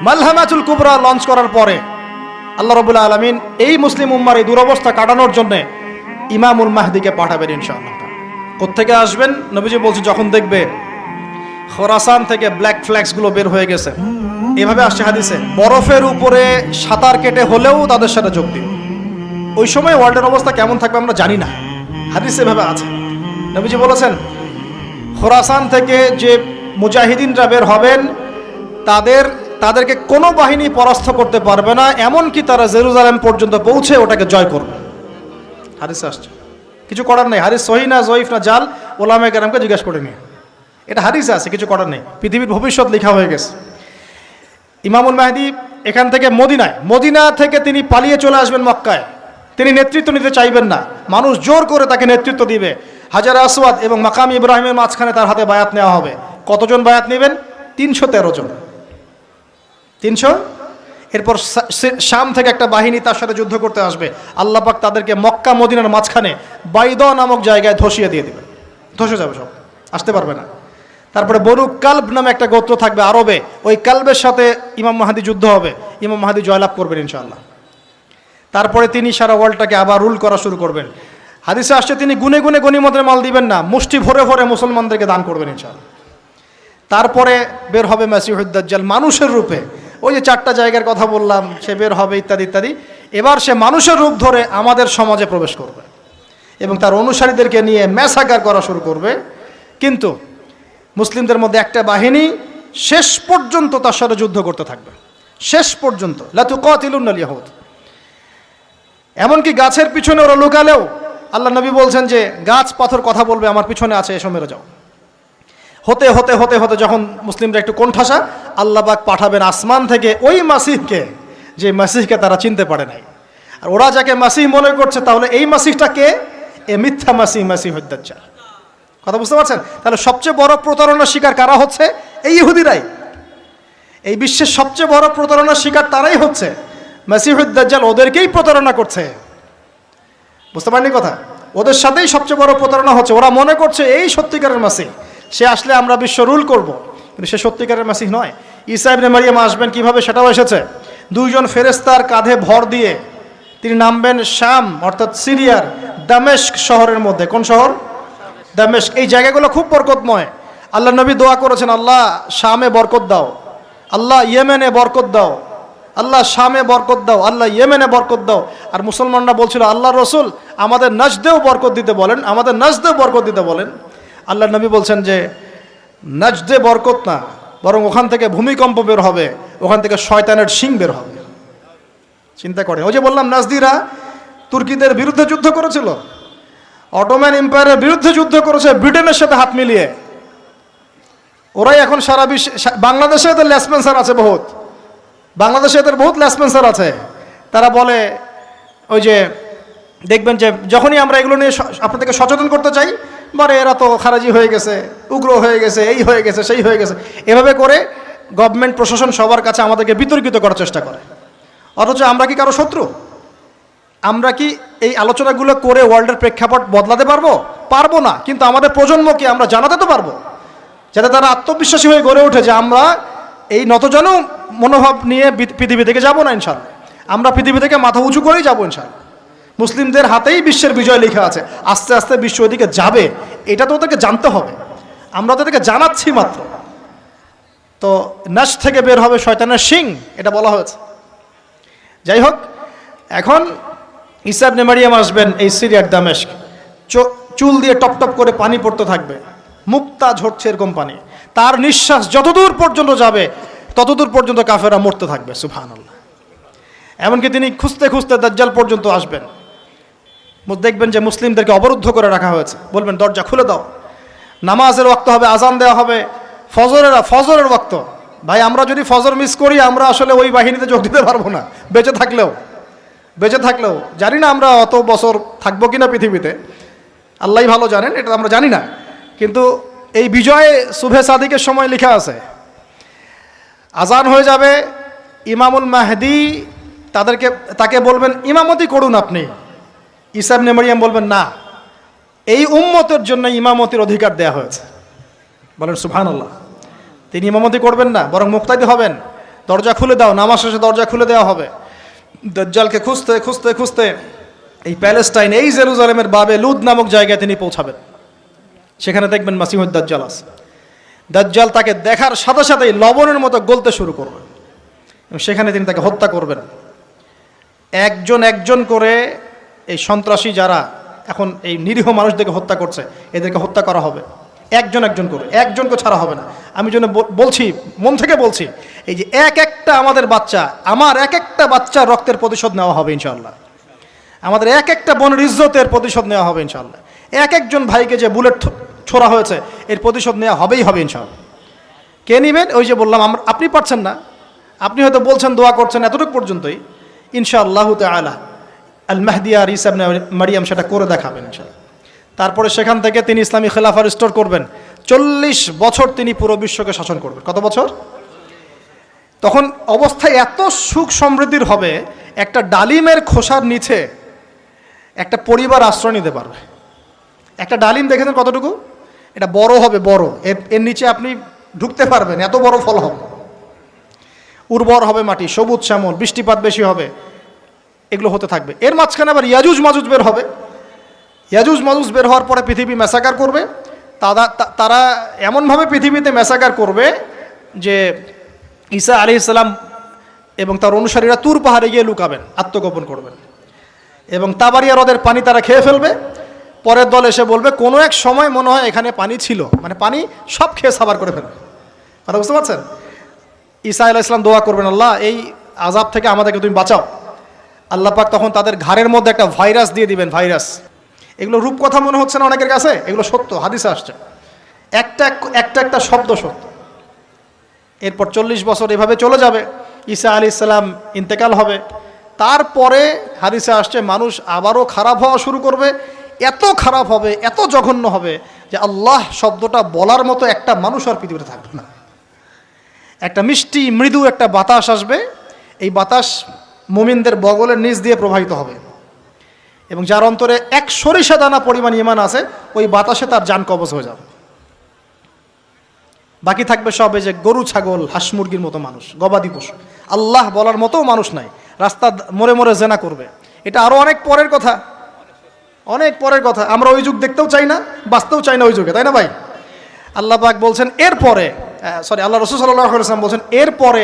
মালহামাতুল কুবরা launch করার পরে আল্লাহ রাব্বুল আলামিন এই মুসলিম উম্মার এই দুরবস্থা কাটানোর জন্য ইমামুল মাহদিকে পাঠাবেন ইনশাআল্লাহ। কোত্থেকে আসবেন? নবীজি বলছেন যখন দেখবে খোরাসান থেকে ব্ল্যাক ফ্ল্যাক্স গুলো বের হয়ে গেছে, এভাবে আসছে হাদিসে, বরফের উপরে সাঁতার কেটে হলেও তাদের সাথে যোগ দিন। ওই সময় ওয়ার্ল্ডের অবস্থা কেমন থাকবে আমরা জানি না, হাদিসে এভাবে আছে। নবীজি বলেছেন খোরাসান থেকে যে মুজাহিদিনরা বের হবেন তাদেরকে কোনো বাহিনী পরাস্ত করতে পারবে না, এমনকি তারা জেরুজালেম পর্যন্ত পৌঁছে ওটাকে জয় করবে। হাদিসে আসছে, কিছু করার নেই। হাদিস সহিহ না জয়ীফ না জাল, ওলামায়ে কেরামকে জিজ্ঞাসা করে নিয়ে, এটা হাদিসে আছে, কিছু করার নেই। পৃথিবীর ভবিষ্যৎ লেখা হয়ে গেছে। ইমামুল মাহদি এখান থেকে মদিনা থেকে তিনি পালিয়ে চলে আসবেন মক্কায়। তিনি নেতৃত্ব নিতে চাইবেন না, মানুষ জোর করে তাকে নেতৃত্ব দিবে। হাজার আসওয়াদ এবং মাকাম ইব্রাহিমের মাঝখানে তার হাতে বায়াত নেওয়া হবে। কতজন বায়াত নেবেন? 313 জন। 300। এরপর শাম থেকে একটা বাহিনী তার সাথে যুদ্ধ করতে আসবে। আল্লাহ পাক তাদেরকে মক্কা মদিনার মাঝখানে বাইদা নামক জায়গায় ধসিয়ে দিয়ে দেবে, ধসে যাবে, সব আসতে পারবে না। তারপরে বনু কালব নামে একটা গোত্র থাকবে আরবে, ওই কালবের সাথে ইমাম মাহদি যুদ্ধ হবে, ইমাম মাহদি জয়লাভ করবেন ইনশাআল্লাহ। তারপরে তিনি সারা ওয়ার্ল্ডটাকে আবার রুল করা শুরু করবেন। হাদিসে আসছে তিনি গুনে গুনে গনিমতের মাল দিবেন না, মুষ্টি ভরে ভরে মুসলমানদেরকে দান করবেন ইনশাআল্লাহ। তারপরে বের হবে মাসিহুদ দাজ্জাল মানুষের রূপে, ওই যে 4টা জায়গার কথা বললাম, সে বের হবে ইত্যাদি ইত্যাদি। এবার সে মানুষের রূপ ধরে আমাদের সমাজে প্রবেশ করবে এবং তার অনুসারীদেরকে নিয়ে ম্যাসাকার করা শুরু করবে। কিন্তু মুসলিমদের মধ্যে একটা বাহিনী শেষ পর্যন্ত তার সাথে যুদ্ধ করতে থাকবে, শেষ পর্যন্ত। লা তুকাতিলুনাল ইয়াহুদ, এমনকি গাছের পিছনে ওরা লুকালেও আল্লাহ নবী বলছেন যে গাছ পাথর কথা বলবে, আমার পিছনে আছে, এসো মেরে যাও। হতে হতে হতে হতে যখন মুসলিমরা একটু কোণঠাসা, আল্লাহ পাক পাঠাবেন আসমান থেকে ওই মাসিহকে, যে মাসিহকে তারা চিনতে পারে নাই। আর ওরা যাকে মাসিহ মনে করছে, তাহলে এই মাসিহটা কে? এ মিথ্যা মাসিহ, মাসিহুদ দাজ্জাল। কথা বুঝতে পারছেন? তাহলে সবচেয়ে বড় প্রতারণার শিকার কারা হচ্ছে? এই ইহুদিরাই। এই বিশ্বের সবচেয়ে বড় প্রতারণার শিকার তারাই হচ্ছে। মাসিহুদ দাজ্জাল ওদেরকেই প্রতারণা করছে। বুঝতে পারেননি কথা? ওদের সাথেই সবচেয়ে বড় প্রতারণা হচ্ছে। ওরা মনে করছে এই সত্যিকারের মাসিহ, সে আসলে আমরা বিশ্ব রুল করব, কিন্তু সে সত্যিকারের মাসিহ নয়। ঈসা ইবনে মারিয়াম আসবেন কিভাবে সেটাও এসেছে। 2 জন ফেরেশতার কাঁধে ভর দিয়ে তিনি নামবেন শাম অর্থাৎ সিরিয়ার দামেস্ক শহরের মধ্যে। কোন শহর? দামেস্ক। এই জায়গাগুলো খুব বরকতময়। আল্লাহ নবী দোয়া করেছেন, আল্লাহ শামে বরকত দাও, আল্লাহ ইয়েমেনে বরকত দাও, আল্লাহ শামে বরকত দাও, আল্লাহ ইয়েমেনে বরকত দাও। আর মুসলমানরা বলছিল, আল্লাহ রসুল আমাদের নাজদেও বরকত দিতে বলেন, আমাদের নাজদেও বরকত দিতে বলেন। আল্লাহ নবী বলছেন যে নাজদে বরকত না, বরং ওখান থেকে ভূমিকম্প বের হবে, ওখান থেকে শয়তানের শিং বের হবে। চিন্তা করেন, ওই যে বললাম নাজদিরা তুর্কিদের বিরুদ্ধে যুদ্ধ করেছিল, অটোম্যান এম্পায়ারের বিরুদ্ধে যুদ্ধ করেছে ব্রিটেনের সাথে হাত মিলিয়ে। ওরাই এখন সারা বিশ্বে, বাংলাদেশে এদের লেসপেন্সার আছে বহুত, বাংলাদেশে এদের বহুত লেসপেন্সার আছে। তারা বলে, ওই যে দেখবেন যে যখনই আমরা এগুলো নিয়ে আপনাদেরকে সচেতন করতে চাই, বলে এরা তো খারাজি হয়ে গেছে, উগ্র হয়ে গেছে, এই হয়ে গেছে, সেই হয়ে গেছে, এভাবে করে গভর্নমেন্ট প্রশাসন সবার কাছে আমাদেরকে বিতর্কিত করার চেষ্টা করে। অথচ আমরা কি কারো শত্রু? আমরা কি এই আলোচনাগুলো করে ওয়ার্ল্ডের প্রেক্ষাপট বদলাতে পারবো? পারবো না, কিন্তু আমাদের প্রজন্মকে আমরা জানাতে তো পারবো, যাতে তারা আত্মবিশ্বাসী হয়ে গড়ে ওঠে যে আমরা এই নতজানু মনোভাব নিয়ে পৃথিবী থেকে যাব না ইনশাআল্লাহ। আমরা পৃথিবী থেকে মাথা উঁচু করেই যাবো ইনশাআল্লাহ। মুসলিমদের হাতেই বিশ্বের বিজয় লেখা আছে, আস্তে আস্তে বিশ্ব ওদিকে যাবে, এটা তো ওদেরকে জানতে হবে। আমরা তো ওদেরকে জানাচ্ছি মাত্র। তো নাশ থেকে বের হবে শয়তানের শিং, এটা বলা হয়েছে। যাই হোক, এখন ঈসা ইবনে মারিয়াম আসবেন এই সিরিয়ার দামেস্ক, চুল দিয়ে টপ টপ করে পানি পড়তে থাকবে, মুক্তা ঝরছে এরকম পানি। তার নিঃশ্বাস যতদূর পর্যন্ত যাবে ততদূর পর্যন্ত কাফেরা মরতে থাকবে। সুবহানাল্লাহ। এমনকি তিনি খুঁজতে খুঁজতে দাজ্জাল পর্যন্ত আসবেন। দেখবেন যে মুসলিমদেরকে অবরুদ্ধ করে রাখা হয়েছে, বলবেন দরজা খুলে দাও, নামাজের ওয়াক্ত হবে, আজান দেওয়া হবে, ফজরের ওয়াক্ত। ভাই আমরা যদি ফজর মিস করি, আমরা আসলে ওই বাহিনীতে যোগ দিতে পারবো না, বেঁচে থাকলেও জানি না আমরা অত বছর থাকবো কিনা পৃথিবীতে, আল্লাহই ভালো জানেন, এটা আমরা জানি না। কিন্তু এই বিজয়ে সুবহে সাদিকের সময় লেখা আছে, আজান হয়ে যাবে, ইমামুল মাহদি তাকে বলবেন ইমামতি করুন আপনি। ঈসা ইবনে মারিয়াম বলবেন না, এই উম্মতের জন্য ইমামতির অধিকার দেয়া হয়েছে। বলেন সুবহানাল্লাহ। তিনি ইমামতি করবেন না, বরং মুক্তাদি হবেন। দরজা খুলে দাও, নামাজ শেষে দরজা খুলে দেওয়া হবে। দাজ্জালকে খুঁজতে খুঁজতে খুঁজতে এই প্যালেস্টাইন, এই জেরুজালেমের বাবে লুদ নামক জায়গায় তিনি পৌঁছাবেন। সেখানে দেখবেন মাসিহুদ দাজ্জাল আছে। দাজ্জাল তাকে দেখার সাথে সাথেই লবণের মতো গলতে শুরু করবেন এবং সেখানে তিনি তাকে হত্যা করবেন। একজন একজন করে এই সন্ত্রাসী যারা এখন এই নিরীহ মানুষদেরকে হত্যা করছে, এদেরকে হত্যা করা হবে একজন একজন করে, একজনকে ছাড়া হবে না। আমি জন্য বলছি, মন থেকে বলছি, এই যে এক একটা আমাদের বাচ্চা, আমার এক একটা বাচ্চার রক্তের প্রতিশোধ নেওয়া হবে ইনশাআল্লাহ। আমাদের এক একটা বোনের ইজ্জতের প্রতিশোধ নেওয়া হবে ইনশাআল্লাহ। এক একজন ভাইকে যে বুলেট ছোড়া হয়েছে এর প্রতিশোধ নেওয়া হবেই হবে ইনশাআল্লাহ। কে নেবেন? ওই যে বললাম, আপনি পারছেন না, আপনি হয়তো বলছেন দোয়া করছেন এতটুকু পর্যন্তই। ইনশাআল্লাহ তাআলা আল মাহদি আর ঈসা ইবনে মারিয়াম সেটা করে দেখাবেন ইনশাআল্লাহ। তারপরে সেখান থেকে তিনি ইসলামী খেলাফা রিস্টোর করবেন। 40 বছর তিনি পুরো বিশ্বকে শাসন করবেন। কত বছর? তখন অবস্থা এত সুখ সমৃদ্ধির হবে, একটা ডালিমের খোসার নিচে একটা পরিবার আশ্রয় নিতে পারবে। একটা ডালিম দেখেছেন কতটুকু? এটা বড় হবে, বড়, এর নিচে আপনি ঢুকতে পারবেন, এত বড় ফল হবে। উর্বর হবে মাটি, সবুজ শ্যামল, বৃষ্টিপাত বেশি হবে, এগুলো হতে থাকবে। এর মাঝখানে আবার ইয়াজুজ মাজুজ বের হবে। ইয়াজুজ মাজুজ বের হওয়ার পরে পৃথিবী ম্যাসাকার করবে। তারা এমনভাবে পৃথিবীতে ম্যাসাকার করবে যে ঈসা আলাইহিস সালাম এবং তার অনুসারীরা তুর পাহাড়ে গিয়ে লুকাবেন, আত্মগোপন করবেন এবং তাবারিয়া হ্রদের পানি তারা খেয়ে ফেলবে। পরের দল এসে বলবে কোনো এক সময় মনে হয় এখানে পানি ছিল, মানে পানি সব খেয়ে সাবার করে ফেলবে। কথা বুঝতে পারছেন? ঈসা আলাইহিস সালাম দোয়া করবেন, আল্লাহ এই আযাব থেকে আমাদেরকে তুমি বাঁচাও। আল্লাহ পাক তখন তাদের ঘাড়ের মধ্যে একটা ভাইরাস দিয়ে দিবেন, ভাইরাস। এগুলো রূপকথা মনে হচ্ছে না অনেকের কাছে? এগুলো সত্য, হাদিসে আসছে, একটা একটা শব্দ সত্য। এরপর 40 বছর এভাবে চলে যাবে, ঈসা আলাইহিস সালাম ইন্তেকাল হবে। তারপরে হাদিসে আসছে মানুষ আবারও খারাপ হওয়া শুরু করবে। এত খারাপ হবে, এত জঘন্য হবে যে আল্লাহ শব্দটা বলার মতো একটা মানুষ আর পৃথিবীতে থাকবে না। একটা মিষ্টি মৃদু একটা বাতাস আসবে, এই বাতাস মুমিনদের বগলের নিচ দিয়ে প্রবাহিত হবে এবং যার অন্তরে এক সরিষা দানা পরিমাণ ঈমান আছে, ওই বাতাসে তার জান কবজ হয়ে যাবে। বাকি থাকবে সব এই যে গরু, ছাগল, হাঁস মুরগির মতো মানুষ, গবাদি পশু। আল্লাহ বলার মতো মানুষ নাই, রাস্তা মোড়ে মোড়ে জেনা করবে। এটা আরো অনেক পরের কথা, অনেক পরের কথা। আমরা ওই যুগ দেখতেও চাই না, বাঁচতেও চাই না ওই যুগে, তাই না ভাই? আল্লাহ পাক বলছেন এরপরে, আল্লাহ রাসূল সাল্লাল্লাহু আলাইহি ওয়াসাল্লাম বলছেন এরপরে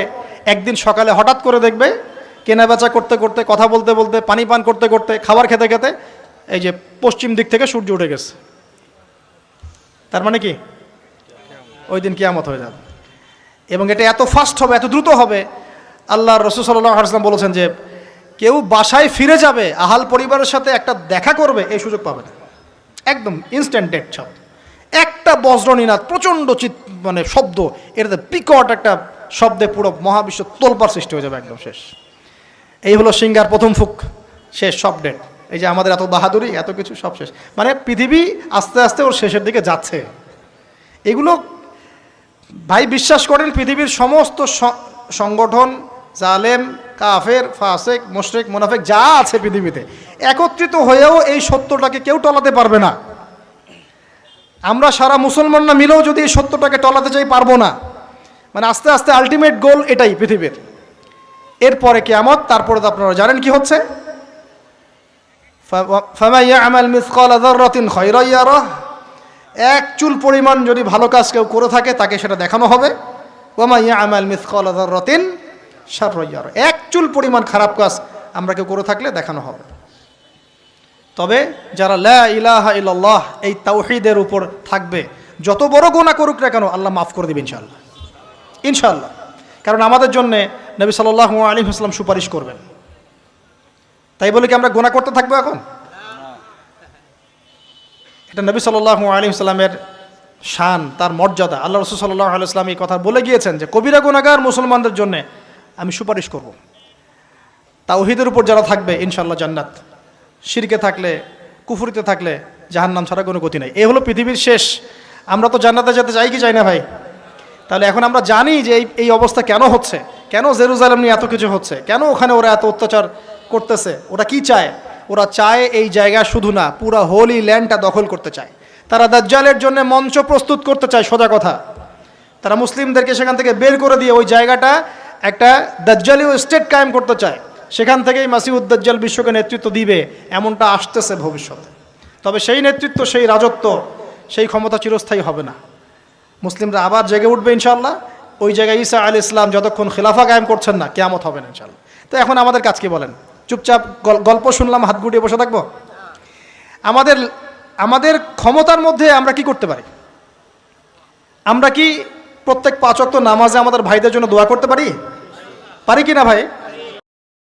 একদিন সকালে হঠাৎ করে দেখবে কেনাবেচা করতে করতে, কথা বলতে বলতে, পানি পান করতে করতে, খাবার খেতে খেতে এই যে পশ্চিম দিক থেকে সূর্য উঠে গেছে। তার মানে কি? ওই দিন কিয়ামত হয়ে যাবে এবং এটা এত ফাস্ট হবে, এত দ্রুত হবে। আল্লাহর রাসূল সাল্লাল্লাহু আলাইহি ওয়াসাল্লাম বলেছেন যে কেউ বাসায় ফিরে যাবে, আহাল পরিবারের সাথে একটা দেখা করবে, এই সুযোগ পাবে না। একদম ইনস্ট্যান্ট ডেট সব। একটা বজ্রনীনাদ, প্রচণ্ড মানে শব্দ, এটাতে বিকট একটা শব্দে পুরো মহাবিশ্ব তোলপাড় সৃষ্টি হয়ে যাবে, একদম শেষ। এই হলো সিঙ্গার প্রথম ফুক, শেষ, সব ডেট। এই যে আমাদের এত বাহাদুরি, এত কিছু সব শেষ, মানে পৃথিবী আস্তে আস্তে ওর শেষের দিকে যাচ্ছে। এগুলো ভাই বিশ্বাস করেন, পৃথিবীর সমস্ত সংগঠন, জালেম, কাফের, ফাসেক, মুশরিক, মুনাফিক যা আছে পৃথিবীতে, একত্রিত হয়েও এই সত্যটাকে কেউ টলাতে পারবে না। আমরা সারা মুসলমানরা মিলেও যদি এই সত্যটাকে টলাতে চাই, পারবো না। মানে আস্তে আস্তে আলটিমেট গোল এটাই পৃথিবীর। এরপরে কিয়ামত, তারপরে তো আপনারা জানেন কি হচ্ছে। ফামান ইয়া'মাল মিসকালা যাররাতিন খায়রান ইয়ারাহ, এক চুল পরিমাণ যদি ভালো কাজ কেউ করে থাকে তাকে সেটা দেখানো হবে। ওয়া মান ইয়া'মাল মিসকালা যাররাতিন শাররান ইয়ারাহ, এক চুল পরিমাণ খারাপ কাজ আমরা কেউ করে থাকলে দেখানো হবে। তবে যারা লা ইলাহা ইল্লাল্লাহ এই তাওহীদের উপর থাকবে, যত বড় গুনাহ করুক না কেন আল্লাহ মাফ করে দেবেন ইনশাআল্লাহ, ইনশাআল্লাহ। কারণ আমাদের জন্য নবী সাল্লাল্লাহু আলাইহি ওয়াসাল্লাম সুপারিশ করবেন। তাই বলে কি আমরা গুনাহ করতে থাকবো এখন? এটা নবী সাল্লাল্লাহু আলাইহি ওয়াসাল্লামের শান, তার মর্যাদা। আল্লাহ রাসূল সাল্লাল্লাহু আলাইহি ওয়াসাল্লাম এই কথা বলে গিয়েছেন যে কবিরা গুনাহগার মুসলমানদের জন্য আমি সুপারিশ করব। তাওহীদের উপর যারা থাকবে ইনশাআল্লাহ জান্নাত, শিরকে থাকলে, কুফরিতে থাকলে জাহান্নাম ছাড়া কোনো গতি নাই। এই হলো পৃথিবীর শেষ। আমরা তো জান্নাতে যেতে চাই কি চাই না ভাই? তাহলে এখন আমরা জানি যে এই অবস্থা কেন হচ্ছে, কেন জেরুজালেম নিয়ে এত কিছু হচ্ছে, কেন ওখানে ওরা এত অত্যাচার করতেছে। ওরা কি চায়? ওরা চায় এই জায়গা শুধু না, পুরা হোলি ল্যান্ডটা দখল করতে চায়। তারা দাজ্জালের জন্য মঞ্চ প্রস্তুত করতে চায়, সোজা কথা। তারা মুসলিমদেরকে সেখান থেকে বের করে দিয়ে ওই জায়গাটা একটা দাজ্জালীয় স্টেট কায়েম করতে চায়, সেখান থেকেই মাসিহুদ দাজ্জাল বিশ্বকে নেতৃত্ব দিবে, এমনটা আসতেছে ভবিষ্যতে। তবে সেই নেতৃত্ব, সেই রাজত্ব, সেই ক্ষমতা চিরস্থায়ী হবে না। মুসলিমরা আবার জেগে উঠবে ইনশাআল্লাহ। ওই জায়গায় ঈসা আলাইহিস সালাম যতক্ষণ খিলাফা কায়েম করছেন না, কিয়ামত হবে না ইনশাআল্লাহ। তো এখন আমাদের কাজ কি বলেন? চুপচাপ গল্প শুনলাম, হাত গুটিয়ে বসে থাকবো? আমাদের ক্ষমতার মধ্যে আমরা কি করতে পারি? আমরা কি প্রত্যেক 5 ওয়াক্ত নামাজে আমাদের ভাইদের জন্য দোয়া করতে পারি? পারি কি না ভাই?